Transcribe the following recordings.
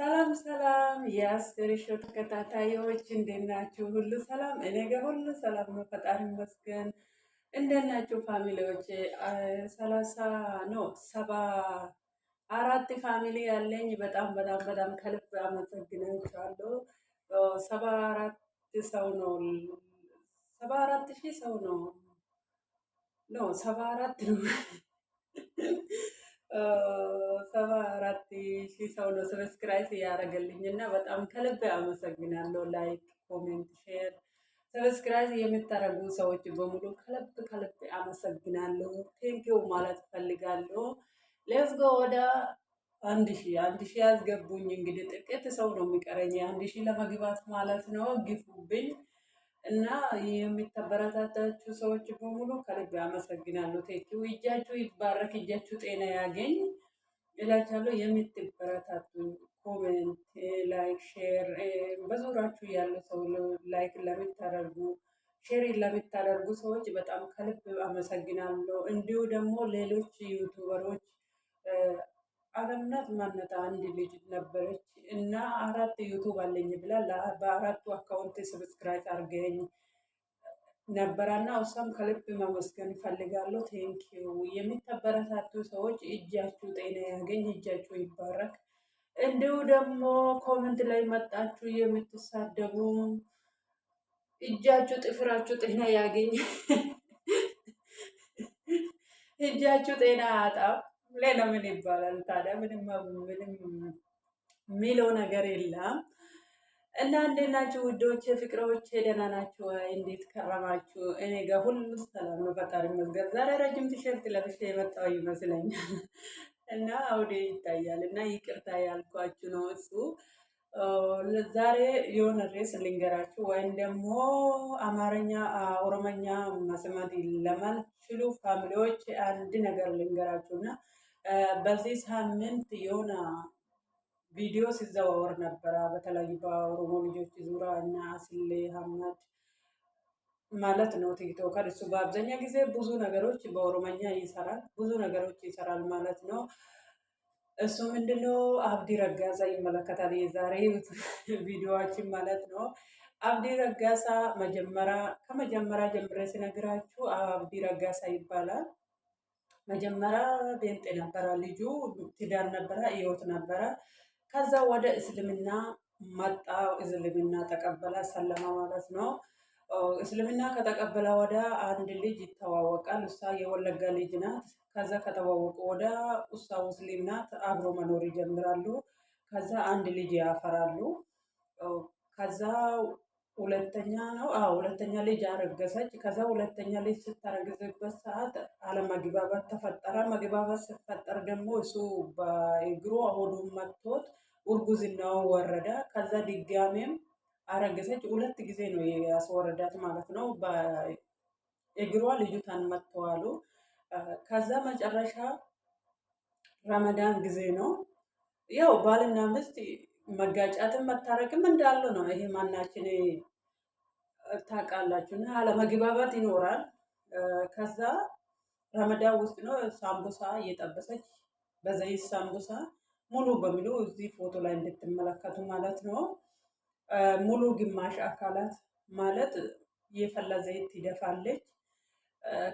ሰላም ሰላም የአስቴር ሾው ተከታታዮች እንዴት ናችሁ? ሁሉ ሰላም? እኔ ጋር ሁሉ ሰላም ነው፣ ፈጣሪ ይመስገን። እንዴት ናችሁ ፋሚሊዎች? 30 ነው 74 ፋሚሊ ያለኝ በጣም በጣም በጣም ከልብ አመሰግናችኋለሁ። 74 ሰው ነው 74 ሺህ ሰው ነው 74 ነው 74 ሺህ ሰው ነው ሰብስክራይብ ያደረገልኝ እና በጣም ከልብ አመሰግናለሁ። ላይክ፣ ኮሜንት፣ ሼር ሰብስክራይብ የምታደርጉ ሰዎች በሙሉ ከልብ ከልብ አመሰግናለሁ። ቴንኪው ማለት ፈልጋለሁ። ሌትስ ጎ ወደ አንድ ሺህ ያስገቡኝ። እንግዲህ ጥቂት ሰው ነው የሚቀረኝ 1 ሺህ ለመግባት ማለት ነው። ግፉብኝ እና የሚተበረታታችሁ ሰዎች በሙሉ ከልብ አመሰግናለሁ። ቴንኪው። እጃችሁ ይባረክ፣ እጃችሁ ጤና ያገኝ እላችኋለሁ። የምትበረታቱኝ ኮሜንት፣ ላይክ፣ ሼር በዙሪያችሁ ያለ ሰው ላይክ ለምታደርጉ ሼር ለምታደርጉ ሰዎች በጣም ከልብ አመሰግናለሁ። እንዲሁ ደግሞ ሌሎች ዩቱበሮች አለምናት ማነት አንድ ልጅ ነበረች እና 4 ዩቱብ አለኝ ብላ በ4ቱ አካውንት ሰብስክራይብ አድርገኝ ነበረና እሷም ከልብ ማመስገን እፈልጋለሁ። ቴንኪው። የሚተበረታቱ ሰዎች እጃችሁ ጤና ያገኝ፣ እጃችሁ ይባረክ። እንዲሁ ደግሞ ኮመንት ላይ መጣችሁ የምትሳደቡ እጃችሁ ጥፍራችሁ ጤና ያገኝ፣ እጃችሁ ጤና ያጣም። ሌላ ምን ይባላል ታዲያ? ምንም የሚለው ነገር የለም። እና እንዴት ናችሁ ውዶች ፍቅሮች? ደህና ናችሁ? እንዴት ከረማችሁ? እኔ ጋር ሁሉ ሰላም ነው፣ ፈጣሪ ይመስገን። ዛሬ ረጅም ቲሸርት ለብሼ የመጣው ይመስለኛል እና አውዴ ይታያል እና ይቅርታ ያልኳችሁ ነው እሱ። ዛሬ የሆነ ርዕስ ልንገራችሁ፣ ወይም ደግሞ አማርኛ ኦሮመኛ መስማት ለማልችሉ ፋሚሊዎች አንድ ነገር ልንገራችሁ እና በዚህ ሳምንት የሆነ ቪዲዮ ሲዘዋወር ነበረ በተለያዩ በኦሮሞ ልጆች ዙሪያ እና አስሌ ሀመድ ማለት ነው ቲክቶከር። እሱ በአብዛኛው ጊዜ ብዙ ነገሮች በኦሮመኛ ይሰራል፣ ብዙ ነገሮች ይሰራል ማለት ነው። እሱ ምንድነው አብዲ ረጋሳ ይመለከታል የዛሬ ቪዲዮዎችን ማለት ነው። አብዲ ረጋሳ ከመጀመሪያ ጀምሬ ሲነግራችሁ አብዲ ረጋሳ ይባላል። መጀመሪያ ቤንጤ ነበረ፣ ልጁ ትዳር ነበረ፣ ህይወት ነበረ። ከዛ ወደ እስልምና መጣ፣ እስልምና ተቀበለ፣ ሰለማ ማለት ነው። እስልምና ከተቀበለ ወደ አንድ ልጅ ይተዋወቃል። እሷ የወለጋ ልጅ ናት። ከዛ ከተዋወቁ ወደ እሷ ሙስሊም ናት። አብሮ መኖር ይጀምራሉ። ከዛ አንድ ልጅ ያፈራሉ። ከዛ ሁለተኛ ልጅ አረገዘች። ከዛ ሁለተኛ ልጅ ስታረግዝበት ሰዓት አለመግባባት ተፈጠረ። መግባባት ሲፈጠር ደግሞ እሱ በእግሩ ሆዱን መቶት እርጉዝናው ወረደ። ከዛ ድጋሜም አረገዘች። 2 ጊዜ ነው ያስወረዳት ማለት ነው። በእግሯ ልጅቷን መተዋሉ። ከዛ መጨረሻ ረመዳን ጊዜ ነው። ያው ባልና ሚስት መጋጫትን መታረቅም እንዳለው ነው። ይሄ ማናችን ታውቃላችሁ። እና አለመግባባት ይኖራል። ከዛ ረመዳን ውስጥ ነው ሳምቡሳ እየጠበሰች በዘይት ሳምቡሳ ሙሉ በሙሉ እዚህ ፎቶ ላይ እንድትመለከቱ ማለት ነው። ሙሉ ግማሽ አካላት ማለት የፈላ ዘይት ትደፋለች።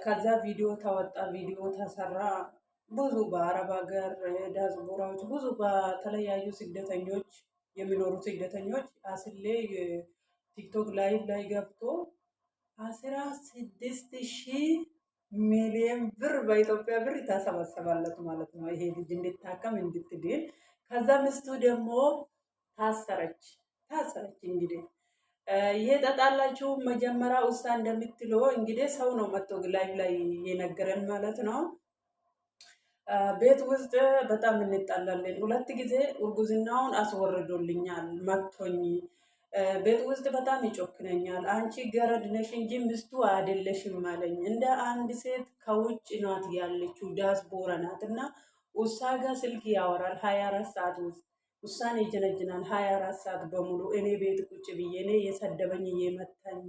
ከዛ ቪዲዮ ተወጣ፣ ቪዲዮ ተሰራ። ብዙ በአረብ ሀገር ዲያስፖራዎች፣ ብዙ በተለያዩ ስደተኞች የሚኖሩ ስደተኞች አስሌ ቲክቶክ ላይቭ ላይ ገብቶ 16,000 ሚሊዮን ብር በኢትዮጵያ ብር ታሰባሰባለት ማለት ነው። ይሄ ልጅ እንድታከም እንድትድን። ከዛ ምስቱ ደግሞ ታሰረች። እንግዲህ ይሄ ጠጣላችሁ መጀመሪያ ውሳ እንደምትለው እንግዲህ ሰው ነው መጥቶ ላይቭ ላይ የነገረን ማለት ነው። ቤት ውስጥ በጣም እንጣላለን። 2 ጊዜ እርጉዝናውን አስወርዶልኛል መጥቶኝ። ቤት ውስጥ በጣም ይጮክነኛል። አንቺ ገረድ ነሽ እንጂ ምስቱ አይደለሽም አለኝ። እንደ አንድ ሴት ከውጭ ናት ያለችው፣ ዲያስፖራ ናት እና ውሳ ጋር ስልክ ያወራል 24 ሰዓት ውስጥ ውሳኔ ይጀነጅናል 24 ሰዓት በሙሉ። እኔ ቤት ቁጭ ብዬ እኔ የሰደበኝ እየመታኝ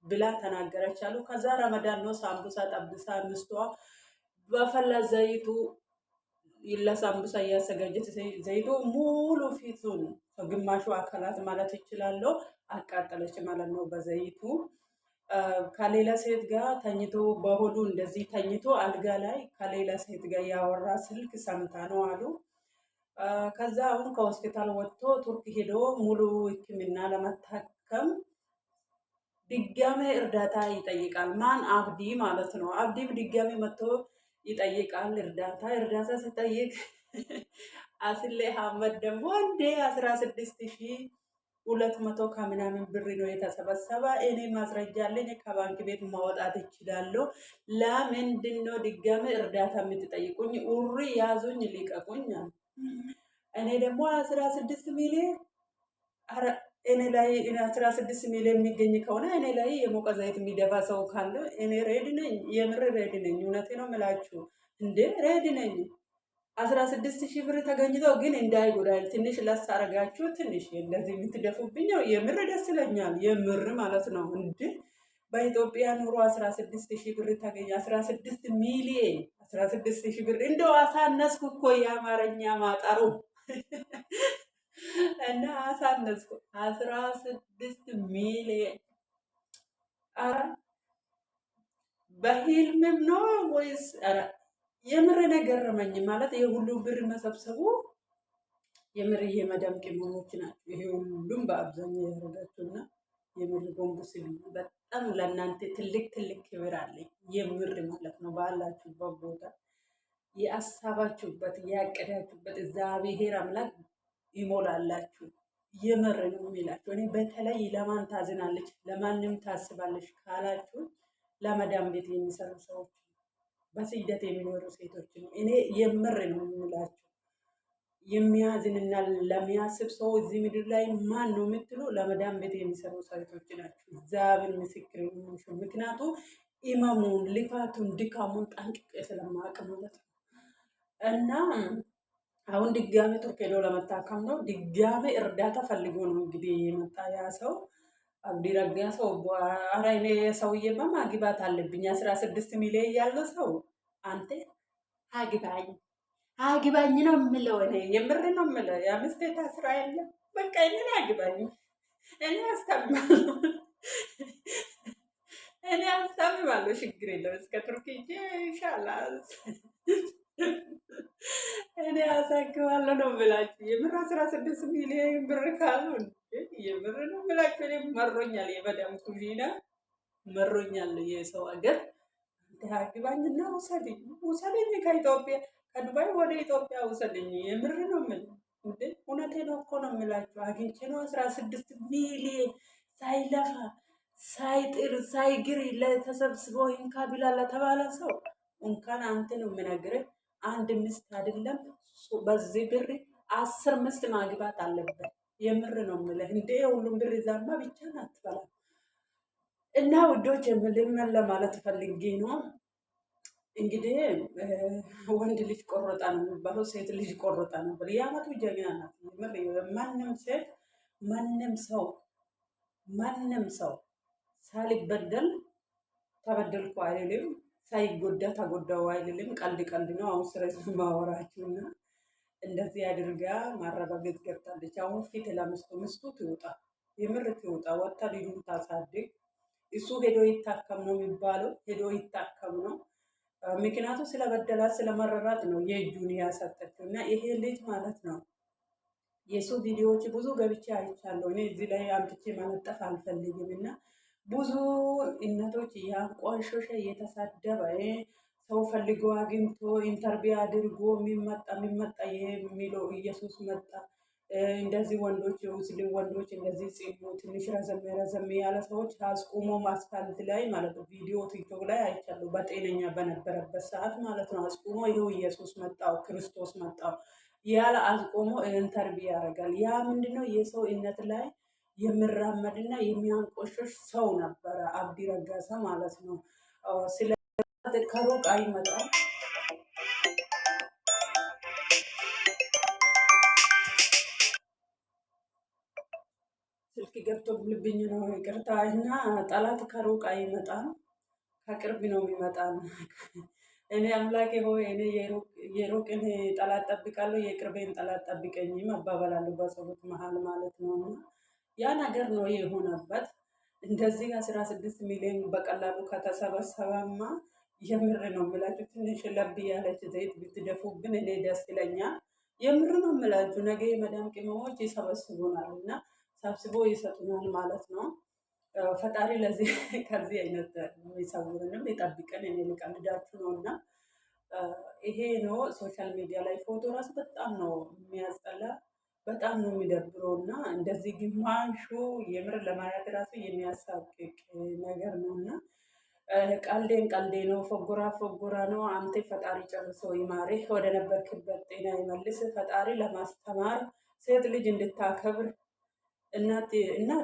ብላ ተናገረች አሉ። ከዛ ረመዳን ነው ሳምቡሳ ጠብሳ ምስቷ በፈላ ዘይቱ ለሳምቡሳ እያዘጋጀች ዘይቱ ሙሉ ፊቱን ግማሹ አካላት ማለት ይችላለሁ አቃጠለች ማለት ነው በዘይቱ። ከሌላ ሴት ጋር ተኝቶ በሆዱ እንደዚህ ተኝቶ አልጋ ላይ ከሌላ ሴት ጋር ያወራ ስልክ ሰምታ ነው አሉ። ከዛ አሁን ከሆስፒታል ወጥቶ ቱርክ ሄዶ ሙሉ ሕክምና ለመታከም ድጋሜ እርዳታ ይጠይቃል። ማን? አብዲ ማለት ነው። አብዲ ድጋሜ መጥቶ ይጠይቃል እርዳታ ሲጠይቅ አስሌ ሀመድ ደግሞ እንዴ 16,200 ከምናምን ብር ነው የተሰበሰበ። እኔ ማስረጃ አለኝ ከባንክ ቤት ማውጣት እችላለሁ። ለምንድን ነው ድጋሜ እርዳታ የምትጠይቁኝ? ኡሪ ያዙኝ ልቀቁኝ። እኔ ደግሞ 16 ሚሊዮን እኔ ላይ 16 ሚሊዮን የሚገኝ ከሆነ እኔ ላይ የሞቀ ዘይት የሚደፋ ሰው ካለ እኔ ሬድ ነኝ። የምር ሬድ ነኝ። እውነቴ ነው የምላችሁ እንዴ ሬድ ነኝ። 16,000 ብር ተገኝተው ግን እንዳይጎዳል ትንሽ ለስ አረጋችሁ። ትንሽ እንደዚህ የምትደፉብኝ የምር ደስ ይለኛል። የምር ማለት ነው እንዴ በኢትዮጵያ ኑሮ 16,000 ብር ተገኘ። 16 ሚሊዮን 16,000 ብር እንደው አሳነስኩ እኮ የአማርኛ ማጠሩ እና አሳነስኩ 16 ሚሊዮን። አረ በህልምም ነው ወይስ? አረ የምር ነገረመኝ ማለት የሁሉ ብር መሰብሰቡ የምር የመዳም ቅመሞች ናቸው። ይሄ ሁሉም በአብዛኛው ያደረጋችሁና የምር ጎንበስ በጣም ለእናንተ ትልቅ ክብር አለኝ። የምር ማለት ነው ባላችሁበት ቦታ የአሳባችሁበት ያቀዳችሁበት እግዚአብሔር አምላክ ይሞላላችሁ። የምር ነው የሚላችሁ። እኔ በተለይ ለማን ታዝናለች ለማንም ታስባለች ካላችሁ ለመዳም ቤት የሚሰሩ ሰዎች፣ በስደት የሚኖሩ ሴቶች ነው። እኔ የምር ነው የምላችሁ። የሚያዝንና ለሚያስብ ሰው እዚህ ምድር ላይ ማን ነው የምትሉ ለመዳም ቤት የሚሰሩ ሴቶች ናቸው። እግዚአብሔር ምስክር ነው። ምክንያቱ ኢማሙን ልፋቱን ድካሙን ጠንቅቄ ስለማውቅ ማለት ነው። እና አሁን ድጋሜ ቱርክ ሄዶ ለመታከም ነው። ድጋሜ እርዳታ ፈልጎ ነው እንግዲህ የመጣ ያ ሰው አብዲ ረጋሳው። ኧረ እኔ ሰውዬማ ማግባት አለብኝ። 16 ሚሊዮን ያለው ሰው አንተ አግባኝ አግባኝ ነው የምለው። እኔ የምር ነው የምለው። የአምስት ታስራ የለም በቃ እኔን አግባኝ። እኔ አስታምማለሁ እኔ አስታምማለሁ። ችግር የለም። እስከ ቱርክ ሂጅ ኢንሻላህ እኔ አሳክማለሁ ነው የምላችሁ። የምር 16 ሚሊዮን ብር ካሉ የምር ነው የምላችሁ። እኔ መሮኛል፣ የመዳም ኩሊና መሮኛል። የሰው ሀገር አግባኝና ውሰድኝ ከኢትዮጵያ ከዱባይ ወደ ኢትዮጵያ ውሰድኝ። የምር ነው የምልህ እንዴ እውነቴ ነው እኮ ነው የምላችሁ። አግኝቼ ነው 16 ሚሊዮን ሳይለፋ ሳይጥር ሳይግር ለተሰብስበው እንካ ቢላ ለተባለ ሰው እንኳን አንተ ነው የምነግርህ አንድ ምስት አይደለም በዚህ ብር 10 ምስት ማግባት አለበት። የምር ነው የምልህ እንዴ ሁሉም ብር ይዛማ ብቻ አትበላም። እና ውዶች ምን ለማለት ፈልጌ ነው እንግዲህ ወንድ ልጅ ቆረጣ ነው የሚባለው፣ ሴት ልጅ ቆረጣ ነበር። የአመቱ ጀግና ናት። ማንም ሰው ሳልበደል ተበደልኩ አይልም፣ ሳይጎዳ ተጎዳው አይልም። ቀልድ ነው። አሁን ስረዝ ማወራችሁና እንደዚህ አድርጋ ማረጋገጥ ገብታለች። አሁን ፊት ምስቱ ትውጣ፣ የምር ትውጣ፣ ወጣ ልጁን ታሳድግ። እሱ ሄዶ ይታከም ነው የሚባለው። ሄዶ ይታከም ነው። ምክንያቱ ስለበደላት ስለመረራት ነው የእጁን ያሳጠችው። እና ይሄ ልጅ ማለት ነው የሱ ቪዲዮዎች ብዙ ገብቼ አይቻለሁ። እኔ እዚህ ላይ አምጥቼ ማለጠፍ አልፈልግም። እና ብዙ እናቶች ያንቋሸሸ እየተሳደበ ሰው ፈልጎ አግኝቶ ኢንተርቪው አድርጎ የሚመጣ የሚለው ኢየሱስ መጣ። እንደዚህ ወንዶች ሙስሊም ወንዶች እንደዚህ ጽሙ ትንሽ ረዘም ያለ ሰዎች አስቆሞ ማስፋልት ላይ ማለት ነው ቪዲዮ ቲክቶክ ላይ አይቻለሁ። በጤነኛ በነበረበት ሰዓት ማለት ነው አስቆሞ ይኸው ኢየሱስ መጣው ክርስቶስ መጣው ያለ አስቆሞ ኢንተርቪው ያደርጋል። ያ ምንድነው የሰው እምነት ላይ የሚራመድና የሚያንቆሽሽ ሰው ነበረ አብዲ ረጋሳ ማለት ነው። ስለ ከሩቅ አይመጣም። ስልክ ገብቶብኝ ነው ይቅርታ። እና ጠላት ከሩቅ አይመጣም ከቅርብ ነው የሚመጣ። እኔ አምላኬ ሆይ እኔ የሩቅን ጠላት ጠብቃለሁ፣ የቅርቤን ጠላት ጠብቀኝም አባባላለሁ በጸሎት መሀል ማለት ነው። እና ያ ነገር ነው የሆነበት። እንደዚህ 16 ሚሊዮን በቀላሉ ከተሰበሰበማ የምር ነው የምላችሁ ትንሽ ለብ ያለች ዘይት ብትደፉብን እኔ ደስ ይለኛል። የምር ነው የምላችሁ ነገ የመዳም ቅመሞች ይሰበስቡናል እና ሰብስቦ ይሰጡናል ማለት ነው። ፈጣሪ ለዚህ ከዚህ አይነት ይሰውርንም ይጠብቀን። እኔ ልቀልዳችሁ ነው እና ይሄ ነው ሶሻል ሚዲያ ላይ ፎቶ ራሱ በጣም ነው የሚያስጠላ፣ በጣም ነው የሚደብረው እና እንደዚህ ግማሹ የምር ለማየት ራሱ የሚያሳቅቅ ነገር ነው እና ቀልዴን ቀልዴ ነው፣ ፎጎራ ፎጎራ ነው። አንተ ፈጣሪ ጨርሶ ይማሬ፣ ወደ ነበርክበት ጤና ይመልስ። ፈጣሪ ለማስተማር ሴት ልጅ እንድታከብር እናት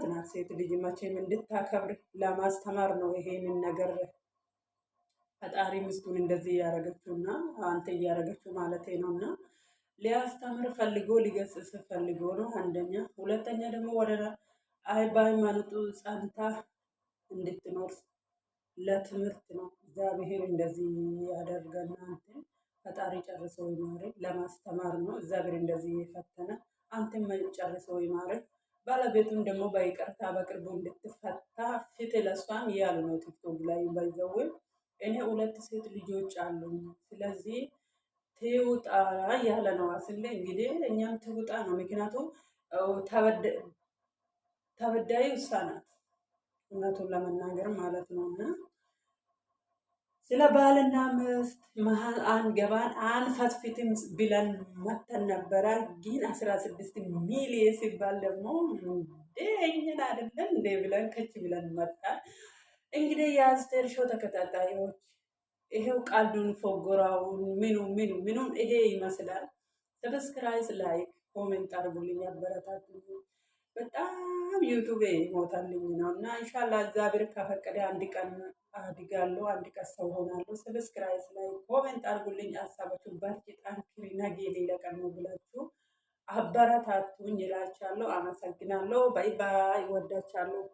ናት ሴት ልጅ መቼም እንድታከብር ለማስተማር ነው ይሄንን ነገር ፈጣሪ ሚስቱን እንደዚህ እያደረገችውና አንተ እያደረገችው ማለት ነው። እና ሊያስተምር ፈልጎ ሊገስጽ ፈልጎ ነው አንደኛ። ሁለተኛ ደግሞ ወደ በሃይማኖቱ ጸንታ እንድትኖር ለትምህርት ነው እግዚአብሔር እንደዚህ ያደርገና አንተን ፈጣሪ ጨርሶ ይማረ ለማስተማር ነው እግዚአብሔር እንደዚህ የፈተነ አንተን ጨርሶ ይማረ። ባለቤቱም ደግሞ በይቅርታ በቅርቡ እንድትፈታ ፊት ለሷም እያሉ ነው ቲክቶክ ላይ ባይዘው። እኔ ሁለት ሴት ልጆች አሉኝ፣ ስለዚህ ትውጣ እያለ ነው አስለ እንግዲህ እኛም ትውጣ ነው። ምክንያቱም ተበዳይ እሷ ናት እውነቱን ለመናገር ማለት ነው። እና ስለ ባልና ሚስት መሀል አንገባን አንፈትፍትም ብለን መተን ነበረ። ግን 16 ሚሊዮን ሲባል ደግሞ እኛን አይደለም እንደ ብለን ከች ብለን መጣን። እንግዲህ የአስቴር ሾው ተከታታዮች ይሄው ቃልዱን ፎጎራውን ምኑን ይሄ ይመስላል። ሰብስክራይብ፣ ላይክ፣ ኮሜንት አድርጉልኝ፣ አበረታቱኝ። በጣም ዩቱብ ሞታልኝ ነው እና ኢንሻአላህ እግዚአብሔር ከፈቀደ አንድ ቀን አድጋለሁ፣ አንድ ቀን ሰው ሆናለሁ። ሰብስክራይብ ላይ ኮሜንት አድርጉልኝ። ሀሳባችሁ በርቺ፣ ጠንክሪ፣ ነገ ሌላ ቀን ነው ብላችሁ አበረታቱኝ እላችኋለሁ። አመሰግናለሁ። ባይ ባይ። ወዳችኋለሁ።